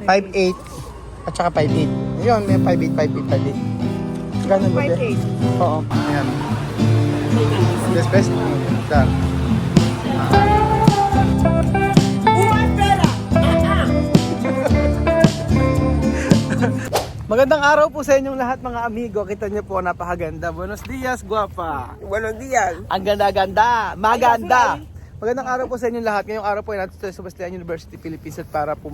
5'8". At saka 5'8". Ayun, may 5'8", 5'8". Ganun ba? 5'8". Oo, ayan. Best. Done. Magandang araw po sa inyong lahat mga amigo. Kita niyo po, napakaganda. Buenos dias, guwapa. Buenos días. Ang ganda-ganda, maganda. Magandang araw po sa inyong lahat. Ngayong araw po ay natin sa Sebastian University, Philippines at para po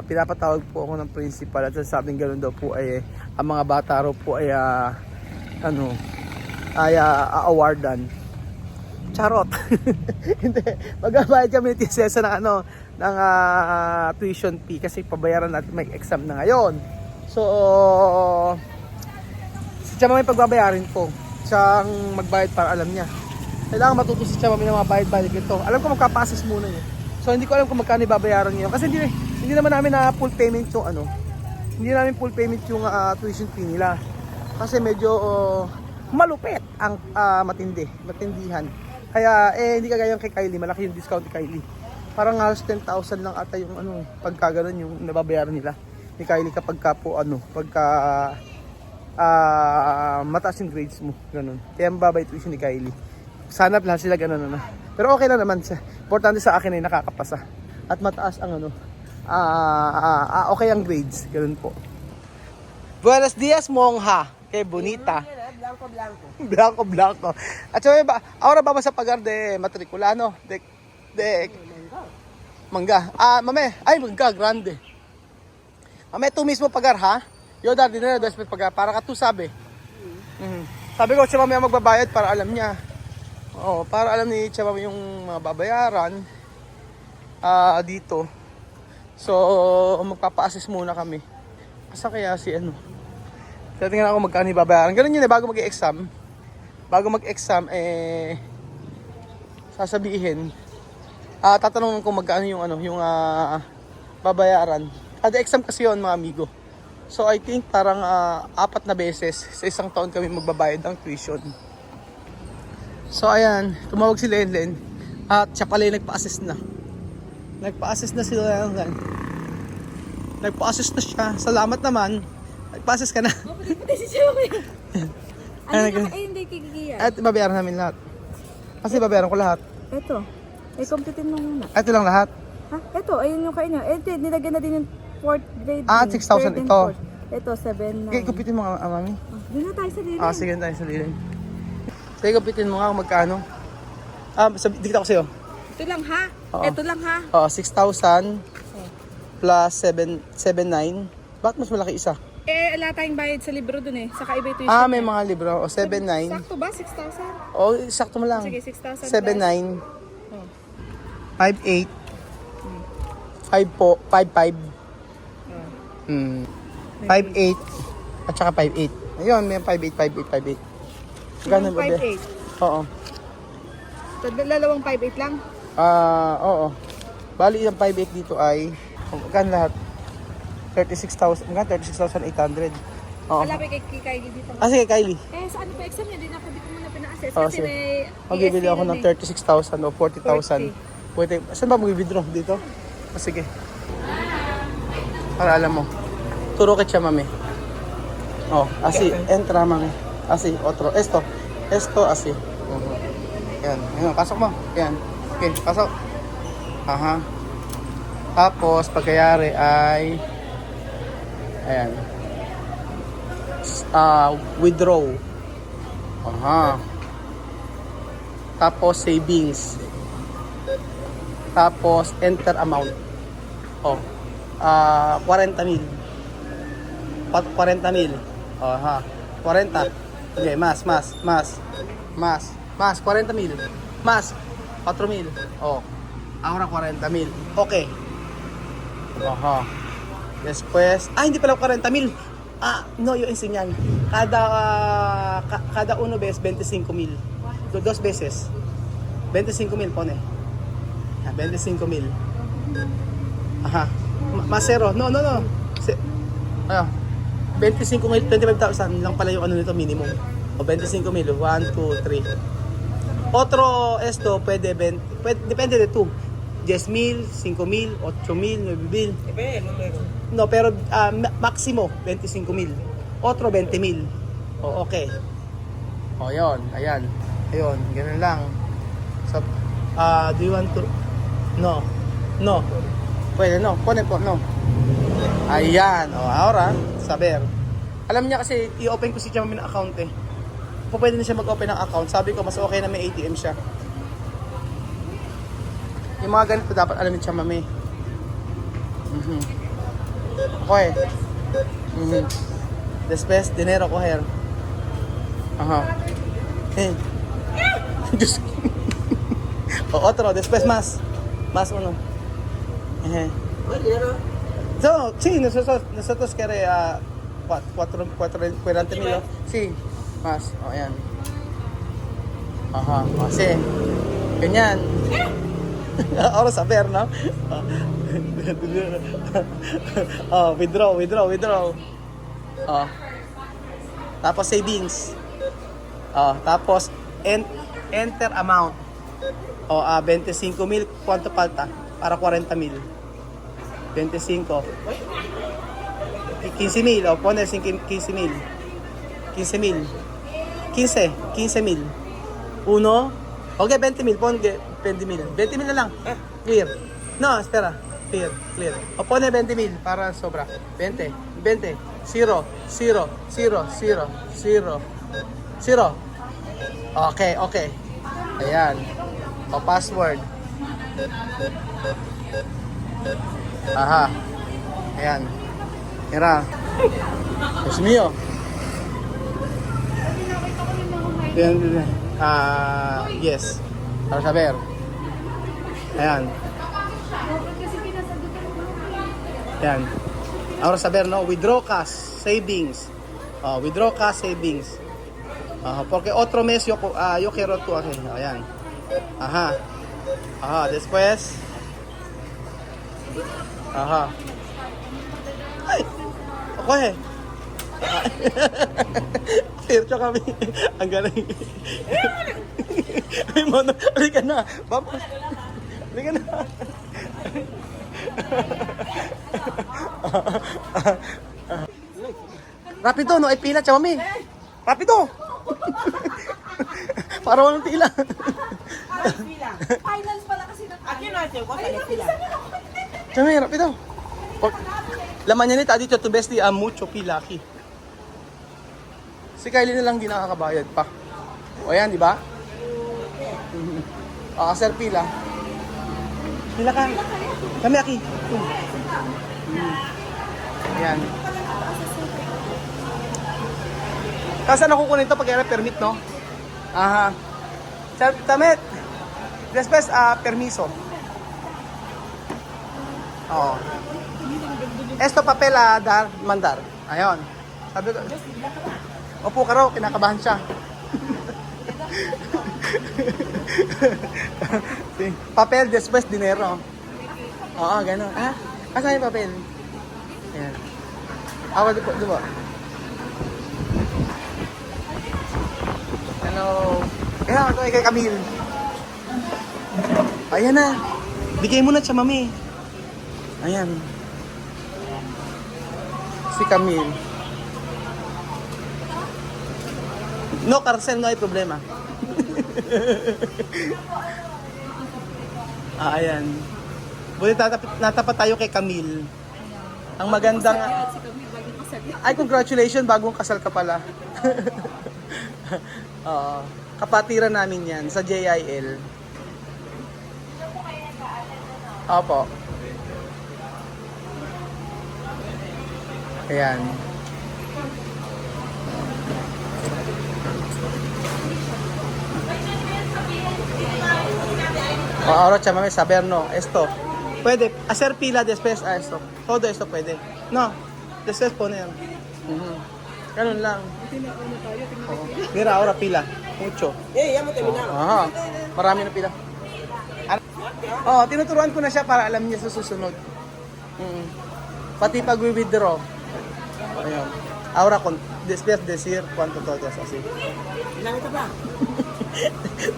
pinapatawag po ako ng principal at sasabing ganoon daw po ay ang mga bata raw po ay a-awardan. Charot. Hindi. Magbabayad kami ni Tisa ng tuition fee kasi pabayaran natin, may exam na ngayon. So siya may pagbabayarin ko. Siyang magbayad para alam niya. Kailangan matuto si Chama ng mga bayad-bayad ito. Alam ko magka-passes muna niya. So hindi ko alam kung magkano ibabayaran niyo kasi hindi naman namin na full payment yung hindi namin full payment yung tuition fee nila. Kasi medyo malupit ang matindihan. Kaya hindi kagaya kay Kylie, malaki yung discount ni Kylie. Parang halos 10,000 lang ata yung pagka gano'n yung nababayaran nila ni Kylie kapag mataas yung grades mo, gano'n. Kaya mababa yung tuition ni Kylie. Sana lahat sila gano'n na. Pero okay lang naman siya. Importante sa akin ay nakakapasa at mataas ang okay ang grades, gano'n po. Buenos dias, Mongha. Kay Bonita. Blanco. At sabi ba, ahora vamos a pagar de matriculano, de mangga. Mame, mangga grande. Mame, tú mismo pagar, ha? Yo dar dinero después pagar, para ka tu sabi. Sabi ko, siya mame ang magbabayad para alam niya. Oo, para alam ni siya mame yung mga babayaran dito. So, magpapa-assess muna kami. Kasi kaya so, tingnan ako magkano ibabayaran. Ganun yun bago mag-exam. Bago mag-exam, sasabihin, tatanungin ko magkano yung babayaran. Kada exam kasi yun mga amigo. So I think parang 4 na beses sa isang taon kami magbabayad ng tuition. So ayan, tumawag si Lenlen at siya pala yung nagpa-assess na. Nagpa-assess na sila. Nagpa-assess na siya. Salamat naman. Nagpa-assess ka na. Pati si Chama. Hindi kikigiyan. At babayaran namin lahat. Kasi babayaran ko lahat. Ito. Computin mo muna. Ito lang lahat. Ha? Ito, ayun yung kainyo. Nilagyan na din yung 4th grade. 6,000 ito. Ito, 7,900. Okay, kumpitin mo nga, mami. Doon na tayo sa lilim. Sige na tayo sa lilim. Sige, kumpitin mo nga kung magkano. Dikita ko sa'yo. Ito lang ha? Oo. Ito lang ha? 6,000 plus 7,900. Bakit mas malaki isa? Wala tayong bayad sa libro dun eh. Saka iba ito yung May mga libro. 7,900. Sakto ba? 6,000? Sakto mo lang. Sige, 6,000 7,900. 5,800. 5,500. 5,800. At saka 5,800. Ayun, may 5,800. Gano'n ba? 5,800? Oo. Dalawang 5,800 lang? Oo. Bali, yung 5,800 dito ay, magkano lahat? 36,000. Magkano? 36,800. Oo. Wala pa kay Kylie dito. Sige, Kylie. Sa ano pa exam niya? Hindi ko muna pina-assess. Oo, Kasi sige. may Magbibili ako ng 36,000 o 40,000. 40. Pwede. Saan ba mag-withdraw? Dito? Sige. Para alam mo. Turo ka siya, mami. Así. Entra, mami. Así. Otro. Esto, así. Yan. Yan. Pasok mo. Yan. Okay. Pasok. Aha. Tapos, pagkayari ay ayan. Withdraw. Aha. Tapos, savings. Tapos, enter amount. 40,000. 40,000. Aha. 40. Okay, mas. 40,000. Mas. 4,000. Ahora 40,000. Okay. Aha. Después, hindi pala 40,000. No, yung enseñan. Cada uno ves 25,000. Dos veces. 25,000 pone. 25,000. Aha. Mas zero. No. 25,000, 25,000 lang pala yung nito minimum. 25,000. 1, 2, 3. Otro pwede depende de tú. 10,000, 5,000, 8,000, 9,000. Depende, numero. No, pero maximo 25,000. Otro 20,000. O, okay. O, yun. Ayan. Ayun, ganun lang. So, do you want to... No. No. Pwede, no. Pwede po, no. Ayan. O, ahora, saber. Alam niya kasi, i-open ko si Chama ng account eh. Pwede na siya mag-open ng account. Sabi ko, mas okay na may ATM siya. Yung mga ganito dapat alam ni Chama may. Okay. Después, dinero coger. Ajá. Diyos. O, otro. Después, más. Más uno. Well, dinero. So, sí, nosotros quiere 40,000. Sí. Más. O, ayan. Ajá. O, sí. Ganyan. Ahora saber, no? Oh, withdraw. Oh. Tapos savings. Oh, tapos enter amount. Oh, 25,000, ¿cuánto falta? Para 40,000. 25. 15,000, o pone 15,000. 15,000. 15,000. Uno. Okay, 20,000, pon 20,000. 20,000 na lang. Clear. No, espera. Clear. O pone 20,000 para sobra. 20. 0. Okay. Ayan. O password. Aha. Ayan. Mira. Dios mío. Ayan. Yes. Para saber. Ayan. Ayan. Ahora saber, no? Withdraw cash, savings. Withdraw cash, savings. Porque otro mes yo quiero tu aquí. Ayan. Ajá. Después. Ajá. Ay. Okay. Tircho kami. Ang galing. Ay, mono. Halika na. Vamos. Halika na. Rapido, no? Ay, pila, chamami. Rapido. Para walang tila. Finals pala kasi na. Aquí no te gusta la fila. Chamami, rapido. La mañanita dito to besti a mucho pila aquí. Si Kylie na lang di nakakabayad pa. O yan, di ba? Sir, pila. Pila ka. Kami aki. Ayan. Kasi ano kukunin ito pag era permit, no? Aha. Sir, tamit. Después, permiso. Oo. Esto papel dar, mandar. Ayon. Sabi ko, opo ka raw, kinakabahan siya. Papel, después, dinero. Oo, gano'n. Asan yung papel? Ayan. Awa, diba? Hello. Ayan, ito kay Camille. Ayan na. Bigay mo na siya, mami. Ayan. Si Camille. No, Carcel, no hay problema. Ayan. Buti natapat tayo kay Camille. Ang magandang... Ay, congratulations, bagong kasal ka pala. Oo. Kapatiran namin yan sa JIL. Opo. Ayan. Ahora chamame saber, no, esto. Puede hacer pila después a esto. Todo esto puede. No, después poner. Ganun lang. Oo. Mira, ahora pila. Mucho. Ya me terminaron. Aha. Marami na pila. Tinuturuan ko na siya para alam niya sa susunod. Pati pag withdraw. Ayun. Ahora con después decir cuánto todo es así. Ilang ito ba?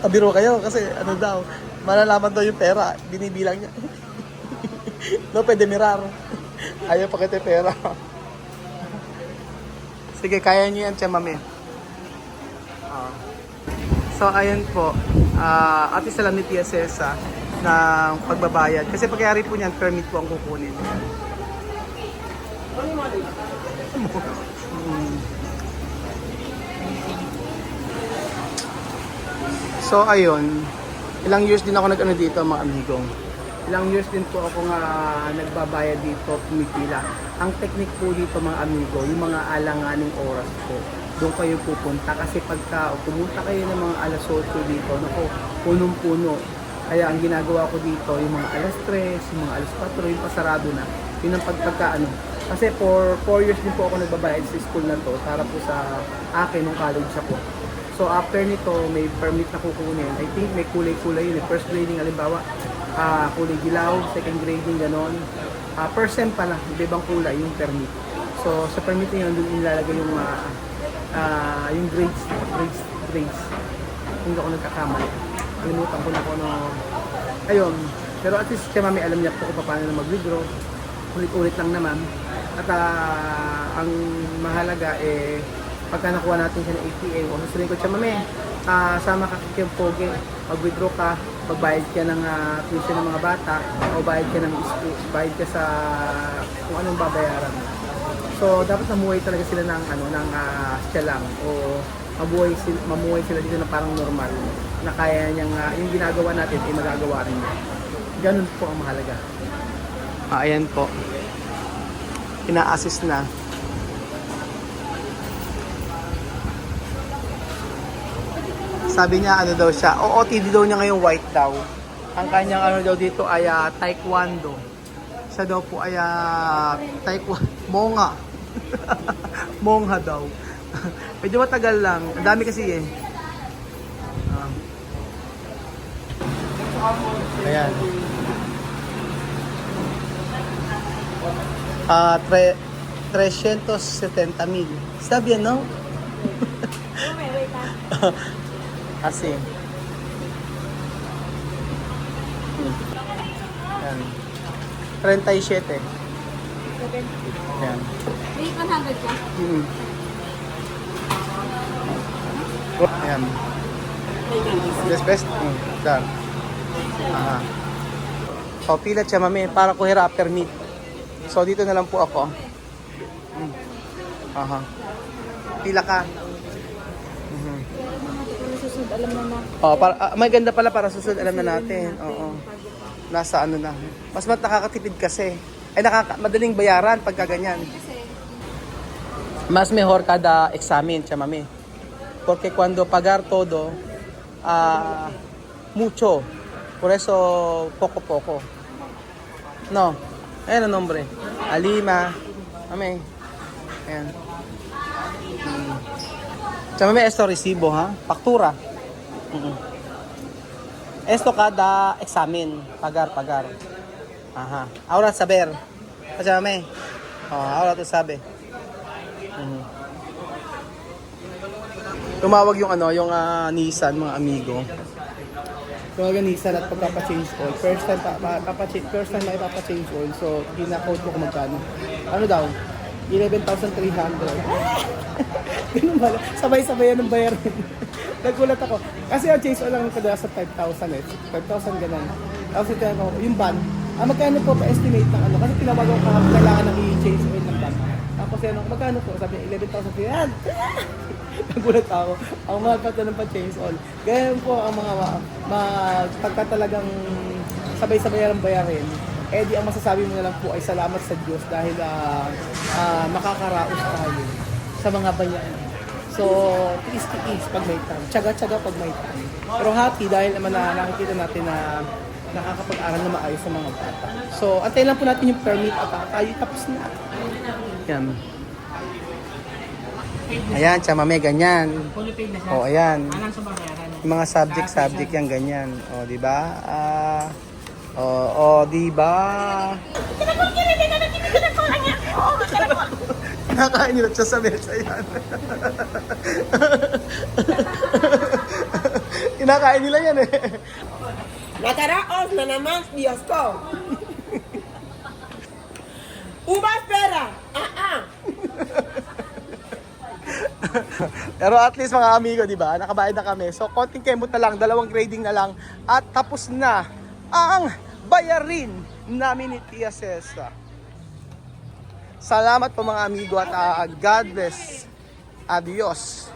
Tabiro kayo kasi ano daw, Malalaman daw yung pera. Binibilang niya. No, pwede mirar. Ayaw pa kita pera. Sige, kaya niyo yan, Tia Mami. So, ayun po. At least alam ni Tia Cesa na pagbabayad. Kasi pagkayari po niyan, permit po ang kukunin. So, ayun. Ilang years din ako nag-ano dito, mga amigo. Ilang years din po ako nga nagbabayad dito, pumipila. Ang technique po dito, mga amigo, yung mga alanganing oras po. Doon kayo pupunta kasi pagka pumunta kayo ng mga alas 8 dito, naku, punong-puno. Kaya ang ginagawa ko dito, yung mga alas 3, yung mga alas 4, yung pasarado na. Yun ang pagkano. Kasi for 4 years din po ako nagbabayad sa school na to para po sa akin nung college ako. So after nito, may permit na kukunin. I think may kulay-kulay yun. First grading, halimbawa, kulay dilaw, second grading, ganon. First sem pa lang, ibang kulay yung permit. So sa permit na yun, doon ilalagay yung grades. Hindi ako nagkakamali. Kalimutan ko na kung ano. Ayun. Pero at least siya mami alam niya po kung paano na mag-withdraw. Ulit-ulit lang naman. At ang mahalaga pagka nakuha natin siya ng ATM o sasabihin ko siya mami, sama ka kay Pogi, mag-withdraw ka, magbayad ka ng tuition ng mga bata o bayad ka ng school, bayad ka sa kung anong babayaran. So dapat mamuhay talaga sila ng siya lang o mamuhay sila dito na parang normal na kaya niyang yung ginagawa natin ay magagawa rin niya. Ganun po ang mahalaga. Ayan po. Ina-assist na. Sabi niya ano daw siya, OOTD daw niya ngayong white daw. Ang kanyang ano daw dito ay taekwondo. Siya daw po ay taekwondo, monga. Mongha daw. Medyo matagal lang. Ang dami kasi eh. Ayan. 370,000. Sabi yan, no? Kasi. Ayan. 37. Ayan. May 100 ka? Ayan. Yes, best. Done. Aha. So, pila siya, mami, para ko hira after meet. So, dito na lang po ako. Aha. Pila ka. Susunod, alam na na. Oh, may ganda pala para susunod, alam na natin. Oo. Nasa ano na. Mas nakakatipid kasi. Ay, madaling bayaran pagka ganyan. Mas mejor kada examen, siya, mami. Porque cuando pagar todo, mucho. Por eso, poco-poco. No. Ayan ang nombre. Alima. Mami. Ayan. Siya, mami, esto resibo, ha? Faktura. Esto kada examen. Pagar. Aha. Ahora saber. Siya, mami. Ahora to sabi. Tumawag yung Nissan, mga amigo. Tumawag yung Nissan at pagpapa-change oil. First time na ipapa-change oil. So, ginakode ko kung magkano. Ano daw? 11,300. Ganun ba? Sabay-sabay yan ng bayarin. Nagulat ako. Kasi ang change oil lang kada sa 5,000 eh. 5,000 ganun. Tapos ito yung van. Magkano po pa-estimate ng ano? Kasi tinawagan ko kailangan ng i-change oil ng van. Tapos yan, magkano po? Sabi niya, 11,300. Nagulat ako. Ang mga ng pa-change oil. Ganyan po ang mga pagka talagang sabay-sabay ang bayarin. Di ang masasabi mo na lang po ay salamat sa Diyos dahil makakaraos tayo sa mga bayan. So, tiis-tiis pag may time. Tsaga-tsaga pag may time. Pero happy dahil naman nakikita natin na nakakapag-aral na maayos sa mga bata. So, antayin lang po natin yung permit at tayo tapos na. Yan. Ayan, siya mami, ganyan. O, ayan. Yung mga subject yan, ganyan. O, di ba? Di ba? Nakain nila siya sa mesa yan. Kinakain nila yan eh. Nakaraos na naman, Diyos ko. Ubas pera. Pero at least mga amigo, di ba? Nakabayad na kami. So, konting kemot na lang, 2 grading na lang at tapos na ang bayarin namin ni Tia Cesa. Salamat po mga amigo at God bless. Adios.